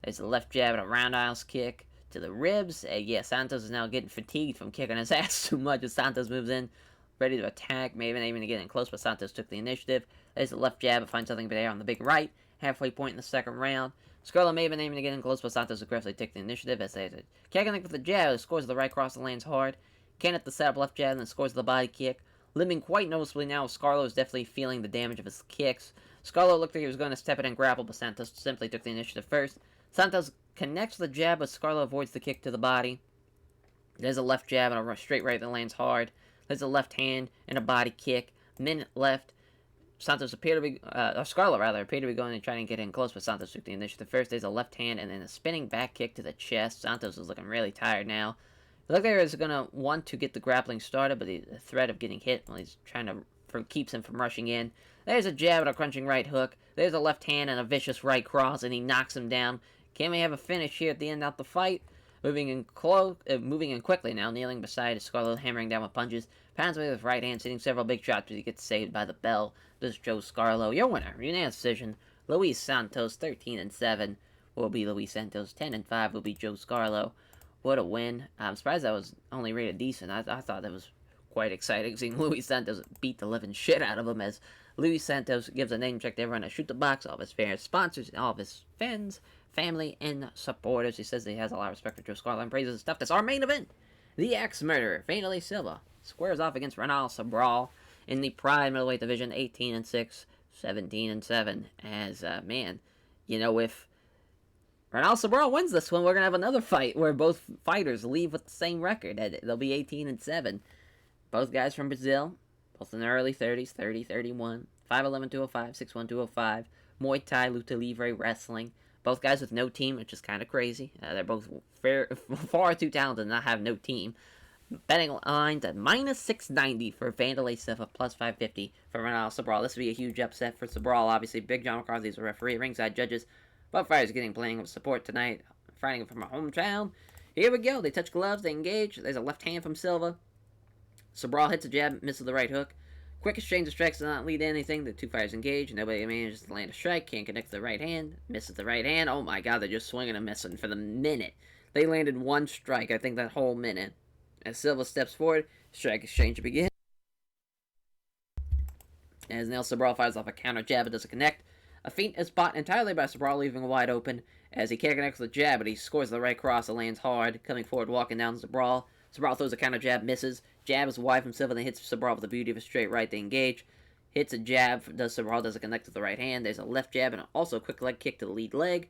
There's a left jab and a roundhouse kick to the ribs. Santos is now getting fatigued from kicking his ass too much as Santos moves in, ready to attack, maybe not even getting close, but Santos took the initiative. There's a left jab, but finds something there on the big right, halfway point in the second round. Scarlow may have been aiming to get in close, but Santos aggressively took the initiative as they can't connect with the jab, scores the right cross and lands hard. Can't hit the setup left jab and then scores the body kick. Limping quite noticeably now, Scarlow is definitely feeling the damage of his kicks. Scarlow looked like he was going to step in and grapple, but Santos simply took the initiative first. Santos connects the jab, but Scarlow avoids the kick to the body. There's a left jab and a straight right that lands hard. There's a left hand and a body kick. Minute left. Scarlow appeared to be going and trying to get in close, but Santos took the initiative first. There's a left hand and then a spinning back kick to the chest. Santos is looking really tired now. It looked like he was going to want to get the grappling started, but the threat of getting hit while he's trying to keeps him from rushing in. There's a jab and a crunching right hook. There's a left hand and a vicious right cross, and he knocks him down. Can we have a finish here at the end of the fight? Moving in quickly now, kneeling beside Scarlow, hammering down with punches. Pounds away with right hand, hitting several big shots, but he gets saved by the bell. This is Joe Scarlow, your winner. Unanimous decision. Luis Santos, 13-7, will be Luis Santos. 10-5 will be Joe Scarlow. What a win. I'm surprised that was only rated decent. I thought that was quite exciting, seeing Luis Santos beat the living shit out of him, as Luis Santos gives a name check to everyone at Shoot the Box, all of his fans, sponsors, all of his fans, family, and supporters. He says he has a lot of respect for Joe Scarlow and praises his stuff. That's our main event. The ex-murderer, Vanderlei Silva, squares off against Ronaldo Sobral in the Pride Middleweight Division, 18-6, 17-7. As, if Ronaldo Sobral wins this one, we're going to have another fight where both fighters leave with the same record. They'll be 18-7. Both guys from Brazil, both in their early 30s, 30, 31, 5'11", 205, 6'1", 205, Muay Thai, Luta Livre, wrestling. Both guys with no team, which is kind of crazy. They're both far too talented to not have no team. Betting lines at -690 for Vanderlei Silva, +550 for Ronaldo Sobral. This would be a huge upset for Sobral. Obviously, Big John McCarthy is a referee, ringside judges. Both fighters getting plenty of support tonight, fighting from a hometown. Here we go. They touch gloves, they engage. There's a left hand from Silva. Sobral hits a jab, misses the right hook. Quick exchange of strikes does not lead to anything. The two fighters engage. Nobody manages to land a strike. Can't connect the right hand. Misses the right hand. Oh my god, they're just swinging and missing for the minute. They landed one strike, I think, that whole minute. As Silva steps forward, strike exchange begins. As Neil Sobral fires off a counter jab, it doesn't connect. A feint is bought entirely by Sobral, leaving him wide open. As he can't connect with the jab, but he scores the right cross. It lands hard. Coming forward, walking down Sobral. Sobral throws a counter jab, misses. Jab is wide from Silva, then hits Sobral with the beauty of a straight right. They engage. Hits a jab. Sobral doesn't connect with the right hand. There's a left jab and also a quick leg kick to the lead leg.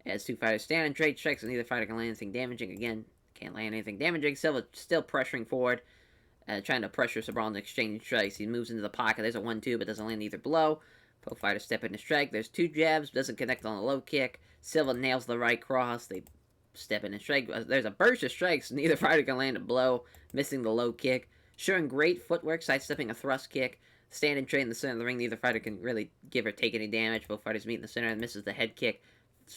As two fighters stand and trade strikes, and neither fighter can land anything damaging. Again, can't land anything damaging. Silva still pressuring forward, trying to pressure Sabral to exchange strikes. He moves into the pocket. There's a 1-2, but doesn't land either blow. Both fighters step in to strike. There's two jabs, doesn't connect on the low kick. Silva nails the right cross. They step in and strike. There's a burst of strikes. Neither fighter can land a blow, missing the low kick. Showing great footwork, sidestepping a thrust kick. Stand and trade in the center of the ring. Neither fighter can really give or take any damage. Both fighters meet in the center and misses the head kick.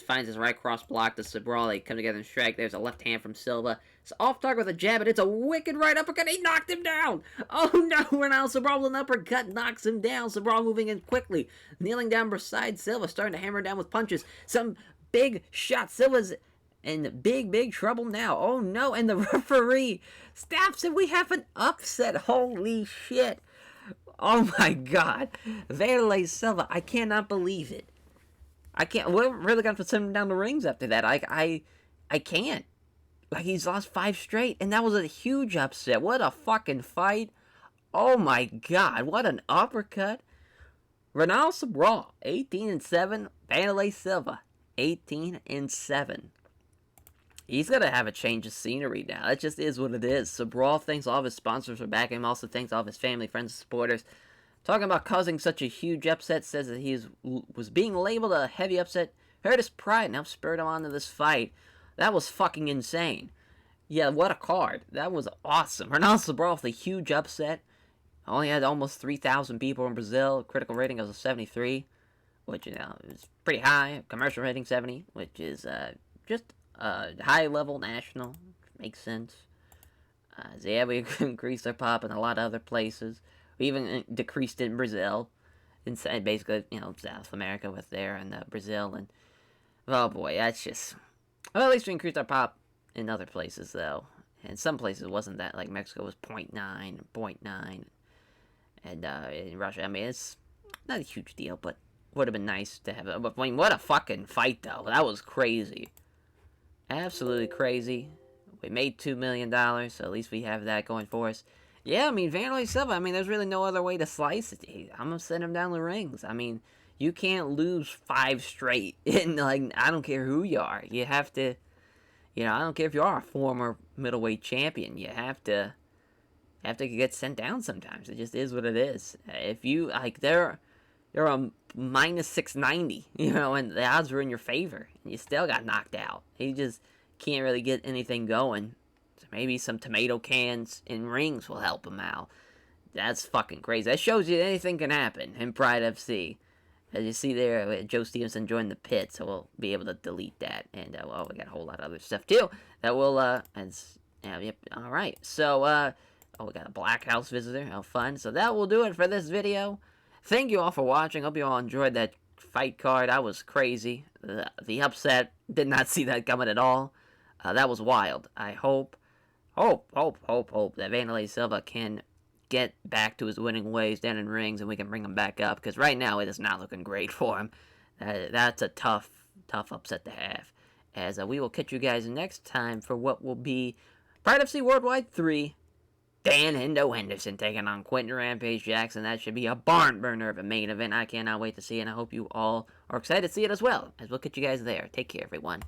Finds his right cross block to Sabral. They come together and strike. There's a left hand from Silva. It's off target with a jab, and it's a wicked right uppercut. He knocked him down. Oh no, Ronaldo Sabral with an uppercut knocks him down. Sabral moving in quickly, kneeling down beside Silva, starting to hammer down with punches. Some big shots. Silva's in big trouble now. Oh no, and the referee stops it. We have an upset. Holy shit. Oh my god. Vanderlei Silva, I cannot believe it. I can't. We're really gonna have to send him down the rings after that. I can't. Like, he's lost 5 straight, and that was a huge upset. What a fucking fight! Oh my god, what an uppercut! Ronaldo Sabral, 18-7. Vanderlei Silva, 18-7. He's gonna have a change of scenery now. That just is what it is. Sabral thanks all of his sponsors for backing him. Also thanks all of his family, friends, and supporters. Talking about causing such a huge upset, says that he was being labeled a heavy upset, hurt his pride, and helped spur him on to this fight. That was fucking insane. Yeah, what a card. That was awesome. Ronaldo Sabral with a huge upset. Only had almost 3,000 people in Brazil. Critical rating was a 73, which, you know, is pretty high. Commercial rating 70, which is just high level national. Makes sense. So yeah, we increased our pop in a lot of other places. We even decreased it in Brazil, and basically, you know, South America with there, and Brazil, and, oh boy, that's just, well, at least we increased our pop in other places, though, and some places wasn't that, like Mexico was 0.9, and in Russia, I mean, it's not a huge deal, but would have been nice to have it. But I mean, what a fucking fight, though. That was crazy. Absolutely crazy. We made $2 million, so at least we have that going for us. Yeah, I mean, Vanderlei Silva, I mean, there's really no other way to slice it. I'm going to send him down the rings. I mean, you can't lose 5 straight. And, like, I don't care who you are. You have to, you know, I don't care if you are a former middleweight champion. You have to get sent down sometimes. It just is what it is. If you, like, you're a minus 690, you know, and the odds were in your favor. And you still got knocked out. You just can't really get anything going. So maybe some tomato cans in rings will help him out. That's fucking crazy. That shows you that anything can happen in Pride FC. As you see there, Joe Stevenson joined the pit, so we'll be able to delete that. And, well, we got a whole lot of other stuff, too. That will, yep, alright. So, we got a Black House visitor. How fun. So that will do it for this video. Thank you all for watching. Hope you all enjoyed that fight card. That was crazy. The upset, did not see that coming at all. That was wild. I hope that Vanderlei Silva can get back to his winning ways down in rings and we can bring him back up. Because right now it is not looking great for him. That's a tough upset to have. As we will catch you guys next time for what will be Pride FC Worldwide 3. Dan Hendo Henderson taking on Quentin Rampage Jackson. That should be a barn burner of a main event. I cannot wait to see it, and I hope you all are excited to see it as well. As we'll catch you guys there. Take care, everyone.